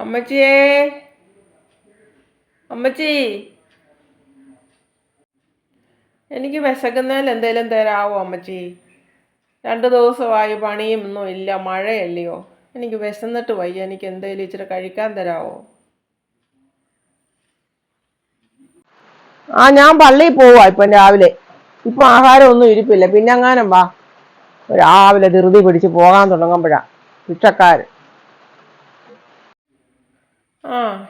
അമ്മച്ചിയേ, അമ്മച്ചി, എനിക്ക് വിശക്കുന്നതിൽ എന്തെങ്കിലും തരാവോ അമ്മച്ചി? 2 ദിവസമായി പണിയും ഒന്നും ഇല്ല, മഴയല്ലയോ. എനിക്ക് വിശന്നിട്ട് വയ്യ, എനിക്ക് എന്തെങ്കിലും ഇച്ചിരി കഴിക്കാൻ തരാവോ? ഞാൻ പള്ളിയിൽ പോവാ ഇപ്പം രാവിലെ. ഇപ്പം ആഹാരമൊന്നും ഇരിപ്പില്ല. പിന്നെ എങ്ങാനും വാ, രാവിലെ ധൃതി പിടിച്ച് പോകാൻ തുടങ്ങുമ്പോഴാ ഭിക്ഷക്കാര്.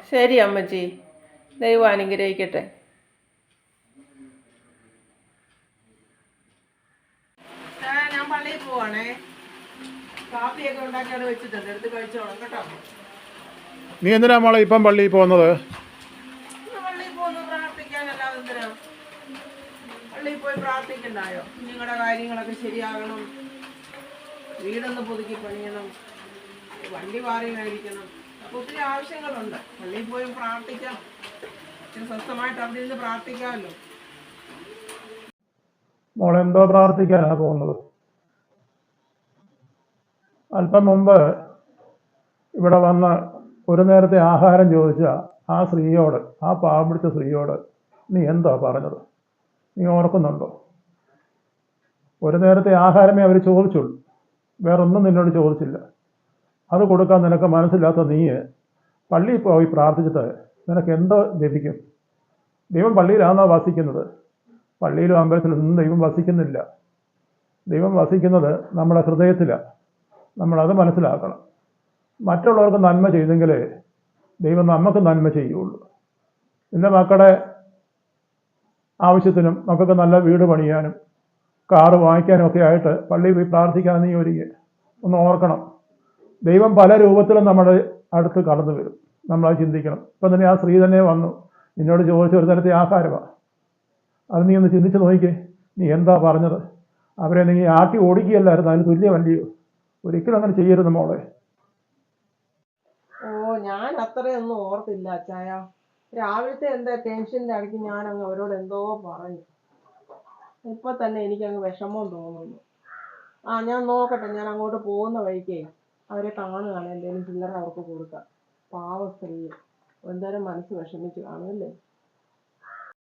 ശരി അമ്മച്ചി, ദൈവം അനുഗ്രഹിക്കട്ടെ. ഞാൻ പള്ളിയിൽ പോവാണേ. കാപ്പിയൊക്കെ ഉണ്ടാക്കി അവിടെ വെച്ചിട്ടുണ്ട്, എടുത്ത് കഴിച്ചോളാം കേട്ടോ. നീ എന്തിനാ മോളെ ഇപ്പം പള്ളിയിൽ പോകുന്നത്? പള്ളിയിൽ പോകുന്നു പ്രാർത്ഥിക്കാനല്ലാതെ എന്തിനാ? പള്ളിയിൽ പോയി പ്രാർത്ഥിക്കണ്ടായോ? നിങ്ങളുടെ കാര്യങ്ങളൊക്കെ ശരിയാകണം, വീടൊന്ന് പുതുക്കി പണിയണം, വണ്ടി വാറി മേടിക്കണം, അപ്പോൾ ഒത്തിരി ആവശ്യങ്ങളുണ്ട്. പള്ളിയിൽ പോയി പ്രാർത്ഥിക്കാം, സ്വസ്ഥമായിട്ട് അവിടെ ഇരുന്ന് പ്രാർത്ഥിക്കാമല്ലോ. മോളെന്തോ പ്രാർത്ഥിക്കാനാ പോകുന്നത്? അല്പം മുമ്പ് ഇവിടെ വന്ന് ഒരു നേരത്തെ ആഹാരം ചോദിച്ച ആ സ്ത്രീയോട്, ആ പാവം പിടിച്ച സ്ത്രീയോട് നീ എന്താ പറഞ്ഞത്? നീ ഓർക്കുന്നുണ്ടോ? ഒരു നേരത്തെ ആഹാരമേ അവർ ചോദിച്ചുള്ളൂ, വേറൊന്നും നിന്നോട് ചോദിച്ചില്ല. അത് കൊടുക്കാൻ നിനക്ക് മനസ്സില്ലാത്ത നീ പള്ളിയിൽ പോയി പ്രാർത്ഥിച്ചിട്ട് നിനക്ക് എന്തോ ലഭിക്കും? ദൈവം പള്ളിയിലാണോ വസിക്കുന്നത്? പള്ളിയിലും അമ്പലത്തിലൊന്നും ദൈവം വസിക്കുന്നില്ല. ദൈവം വസിക്കുന്നത് നമ്മുടെ ഹൃദയത്തിലാണ്. നമ്മളത് മനസ്സിലാക്കണം. മറ്റുള്ളവർക്ക് നന്മ ചെയ്തെങ്കിലേ ദൈവം നമുക്ക് നന്മ ചെയ്യുള്ളൂ. എൻ്റെ മക്കളുടെ ആവശ്യത്തിനും മക്കൾക്ക് നല്ല വീട് പണിയാനും കാറ് വാങ്ങിക്കാനും ഒക്കെ ആയിട്ട് പള്ളിയിൽ പോയി പ്രാർത്ഥിക്കാൻ നീ ഒരുങ്ങി. ഒന്ന് ഓർക്കണം, ദൈവം പല രൂപത്തിലും നമ്മുടെ അടുത്ത് കടന്നു വരും. നമ്മളത് ചിന്തിക്കണം. ഇപ്പം തന്നെ ആ സ്ത്രീ തന്നെ വന്നു നിന്നോട് ചോദിച്ച ഒരു തരത്തെ ആഹാരമാണ്. അത് നീ ഒന്ന് ചിന്തിച്ച് നോക്കിക്കേ. നീ എന്താ പറഞ്ഞത്? അവരെ നീ ആട്ടി ഓടിക്കുകയല്ലായിരുന്നു, അതിന് തുല്യമല്ലയോ? ഒരിക്കലും അങ്ങനെ ചെയ്യരുത് മോളെ. ഞാൻ അത്രയൊന്നും ഓർത്തില്ല അച്ചായ. രാവിലത്തെ എന്താ ടെൻഷൻ്റെ ഇടയ്ക്ക് ഞാൻ അങ്ങ് അവരോട് എന്തോ പറഞ്ഞു. ഇപ്പൊ തന്നെ എനിക്കങ്ങ് വിഷമം തോന്നുന്നു. ഞാൻ നോക്കട്ടെ, ഞാൻ അങ്ങോട്ട് പോകുന്ന വഴിക്കേ അവരെ കാണുകയാണ്, എന്തെങ്കിലും ചില്ലറ അവർക്ക് കൊടുക്കാം. പാവ സ്ത്രീ എന്തായാലും മനസ്സ് വിഷമിച്ച് കാണുമല്ലേ.